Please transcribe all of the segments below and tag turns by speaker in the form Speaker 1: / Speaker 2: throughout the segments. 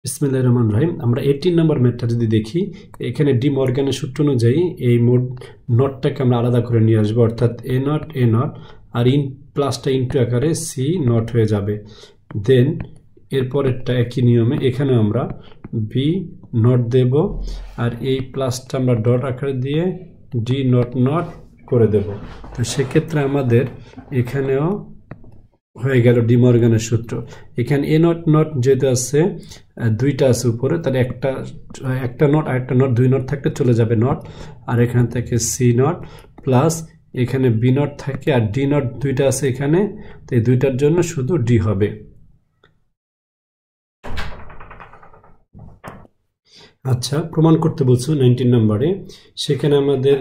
Speaker 1: বিসমিল্লাহির রহমানির রহিম। আমরা 18 নম্বর ম্যাথটা যদি দেখি, এখানে ডি মর্গানের সূত্র অনুযায়ী এই মোড নটটাকে আমরা আলাদা করে নিয়ে আসবো, অর্থাৎ এ নট আর ইন প্লাসটা ইনটু আকারে সি নট হয়ে যাবে। দেন এরপরেরটা একই নিয়মে এখানে আমরা বি নট দেব, আর এই প্লাসটা আমরা ডট আকারে দিয়ে ডি নট করে দেব। তো সেক্ষেত্রে আমাদের এখানেও হয়ে গেল ডি মর্গানের সূত্র। এখানে এ নট যেহেতু আছে, দুইটা আছে উপরে, তাহলে একটা নট আর একটা নট, দুই নট থাকলে চলে যাবে নট, আর এখান থেকে সি নট প্লাস এখানে বি নট থাকে, আর ডি নট দুইটা আছে এখানে, তো এই দুইটার জন্য শুধু ডি হবে। আচ্ছা, প্রমাণ করতে বলছো 19 নম্বরে। সেখানে আমাদের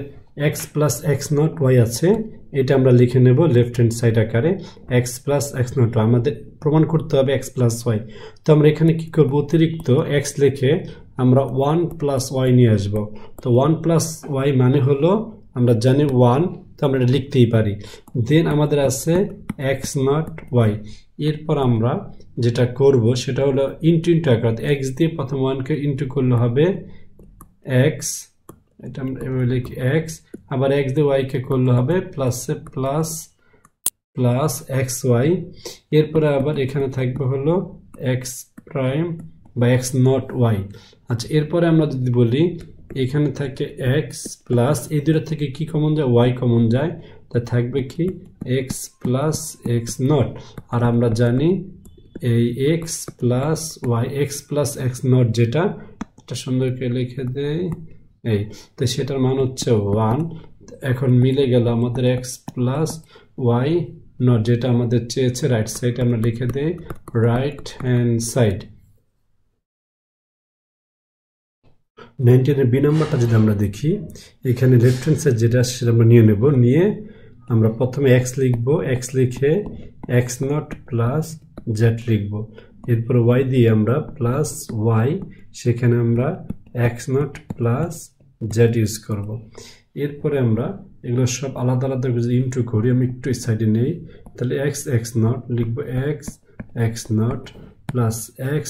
Speaker 1: x plus X not Y আছে, এটা আমরা লিখে নেব লেফট হ্যান্ড সাইড আকারে। x প্লাস এক্স নট আমাদের প্রমাণ করতে হবে x প্লাস ওয়াই। তো আমরা এখানে কি করব, অতিরিক্ত x লিখে আমরা 1 প্লাস ওয়াই নিয়ে আসবো। তো 1 প্লাস ওয়াই মানে হলো আমরা জানি 1, তো আমরা এটা লিখতেই পারি। দেন আমাদের আছে x নট ওয়াই। এরপর আমরা যেটা করব সেটা হলো ইন্টু আকার, x দিয়ে প্রথম 1কে ইন্টু করলে হবে x, এটা আমরা এভাবে লিখি x, আবার x দিয়ে y কে করলে হবে প্লাস এক্স ওয়াই। এরপরে আবার এখানে থাকবে হলো x প্রাইম বা x নট ওয়াই। আচ্ছা, এরপরে আমরা যদি বলি এখানে থাকে x প্লাস এই দুটো থেকে কি কমন যায়, y কমন যায়, তা থাকবে কি x প্লাস এক্স নট। আর আমরা জানি এই x plus Y, X plus X naught যেটা সুন্দর করে লিখে দেয় এই, তো সেটার মান হচ্ছে 1। এখন মিলে গেল আমাদের x প্লাস ওয়াই নট, যেটা আমাদের চেয়েছে রাইট সাইড, আমরা লিখে দেই রাইট হ্যান্ড সাইড। 19 এর বি নাম্বারটা যদি আমরা দেখি, এখানে লেফট হ্যান্ড সাইড যেটা সেটা আমরা নিয়ে নেব, নিয়ে আমরা প্রথমে x লিখবো, x লিখে x নট প্লাস জেড লিখবো। এরপর y দিয়ে আমরা প্লাস y, সেখানে আমরা x not plus Z use করব। এরপরে আমরা এগুলো সব আলাদা আলাদা যদি ইন্টু করি, আমি একটু সাইডে নেই, তাহলে x নট লিখবো x not plus x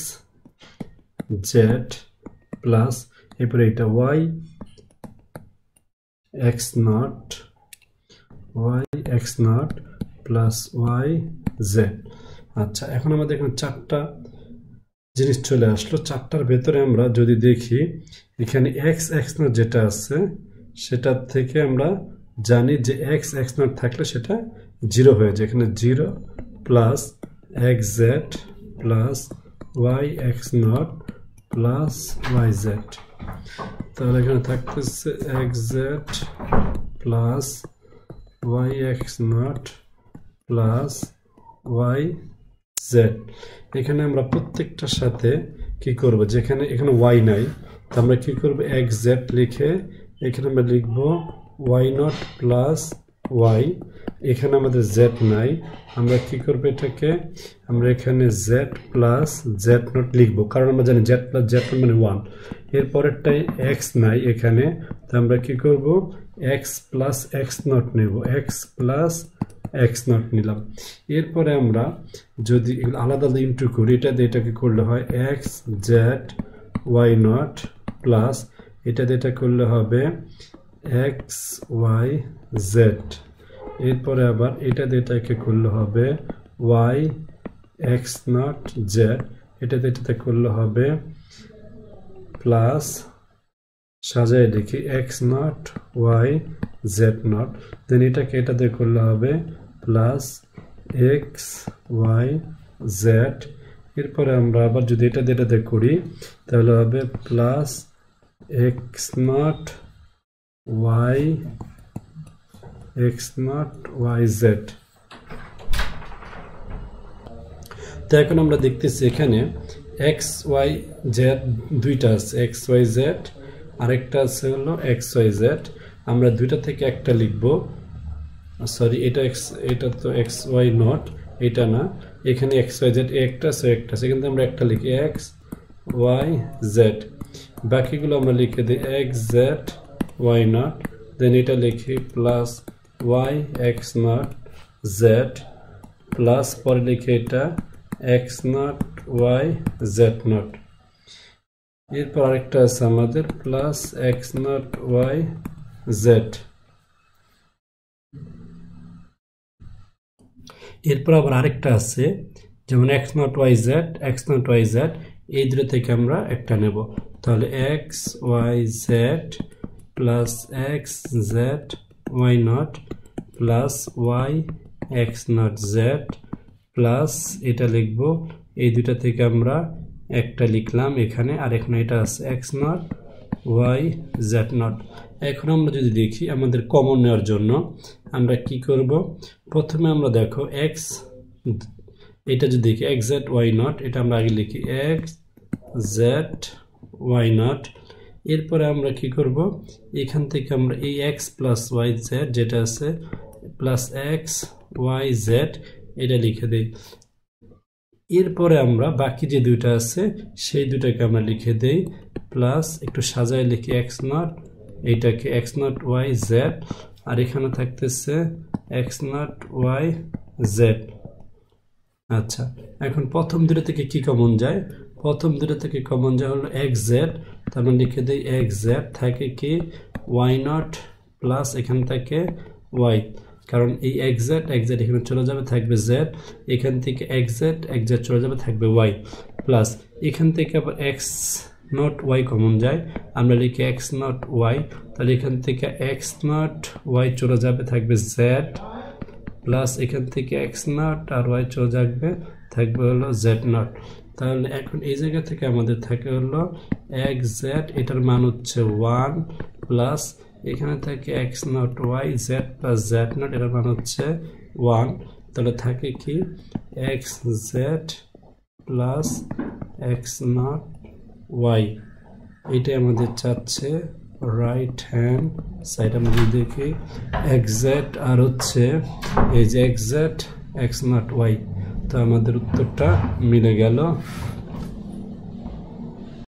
Speaker 1: Z plus এরপরে এটা y x not plus y Z. আচ্ছা, এখন আমাদের এখানে চারটা জিনিস চলে আসলো। চারটার ভেতরে আমরা যদি দেখি, এখানে x নট যেটা আছে সেটার থেকে আমরা জানি যে x নট থাকলে সেটা 0 হয়ে যায়। এখানে 0 plus x Z plus y x not plus y Z. তাহলে এখানে থাকতেছে x Z plus y x not plus y Z. এখানে আমরা প্রত্যেকটার সাথে কি করব, যেখানে এখানে y নাই, তো আমরা কি করব x জেড লিখে এখানে আমরা লিখব y নট প্লাস y। এখানে আমাদের জেড নাই, আমরা কি করব এটাকে, আমরা এখানে জেড প্লাস জেড নট লিখবো, কারণ আমরা জানি জেড প্লাস জেড নট মানে 1। এরপরেরটাই x নাই এখানে, তো আমরা কি করব x প্লাস এক্স নট নেব, x প্লাস এক্স নট নিলাম। এরপরে আমরা যদি আলাদা আলাদা ইন্টু করি, এটা দিয়ে এটাকে করলে হয় X Z Y naught plus এটা দিয়ে এটা করলে হবে এক্স ওয়াই জেড। এরপরে আবার এটা দিয়ে এটাকে করলে হবে ওয়াই এক্স নট জেড, এটা দিয়ে এটাতে করলে হবে প্লাস সাজায় দেখি x not Y Z not, then এটাকে এটা দিয়ে করলে হবে প্লাস এক্স ওয়াই জেড। এরপরে আমরা আবার যদি এটা দিয়ে করি তাহলে হবে plus X not Y Z. তো এখন আমরা দেখতেছি এখানে এক্স ওয়াই জেড দুইটা আছে, এক্স ওয়াই জেড, আরেকটা আছে হলো এক্স ওয়াই জেড। আমরা দুইটা থেকে একটা লিখবো, সরি এটা তো এক্স ওয়াই নট, এটা না, এখানে এক্স ওয়াই জেড একটা আছে, সেখান থেকে আমরা একটা লিখি এক্স ওয়াই জেড, বাকিগুলো আমরা লিখে দিই X Z Y naught, then এটা লিখি plus Y X naught Z plus পরে লিখে এটা X not Y Z naught. এরপর আরেকটা আছে আমাদের plus X not Y Z. এরপর আবার আরেকটা আছে যেমন এক্স নট ওয়াই জেড, এই দুটো থেকে আমরা একটা নেব। তাহলে X Y Z plus X Z Y naught plus Y X naught Z plus এটা লিখব, এই দুটা থেকে আমরা একটা লিখলাম এখানে, আর এখানে এটা আছে X not Y Z naught. এখন আমরা যদি দেখি আমাদের কমন নেওয়ার জন্য আমরা কি করব, প্রথমে আমরা দেখো এক্স, এটা যদি দেখি এক্স জেড ওয়াই নট, এটা আমরা আগে লিখি এক্স জেড ওয়াই নট। এরপরে আমরা কি করব, এখান থেকে আমরা এই এক্স প্লাস ওয়াই জেড যেটা আছে প্লাস এক্স ওয়াই জেড এটা লিখে দিই। এরপরে আমরা বাকি যে দুইটা আছে সেই দুটাকে আমরা লিখে দেই প্লাস একটু সাজায় লিখি এক্স নট, এইটাকে এক্স নট ওয়াই জেড, আর এখানে থাকতেছে এক্স নট ওয়াই জেড। আচ্ছা, এখন প্রথম দুটো থেকে কি কমন যায়, প্রথম দুটো থেকে কমন যায় হলো এক্স জেড, তার মানে লিখে দেই এক্স জেড থাকে কি ওয়াই নট প্লাস এখান থেকে ওয়াই, কারণ এই এক্স জেড এখানে চলে যাবে থাকবে জেড, এখান থেকে এক্স জেড চলে যাবে থাকবে ওয়াই, প্লাস এখান থেকে আবার এক্স নট ওয়াই কমন যায়, আমরা লিখি এক্স নট ওয়াই, তাহলে এখান থেকে এক্স নট ওয়াই চলে যাবে থাকবে জেড, প্লাস এখান থেকে এক্স নট আর ওয়াই চলে যাবে থাকবে হলো জেড নট। তাহলে এখন এই জায়গা থেকে আমাদের থাকে হলো এক্স জেড, এটার মান হচ্ছে 1 প্লাস এখানে থাকে X not Y Z plus Z naught, এটার মান হচ্ছে 1, তাহলে থাকে কি X Z plus X not Y, এটাই আমাদের চাচ্ছে রাইট হ্যান্ড সাইড। আমরা যদি দেখি এক্স জেড আর হচ্ছে এই যে X Z X not Y, তো আমাদের উত্তরটা মিলে গেল।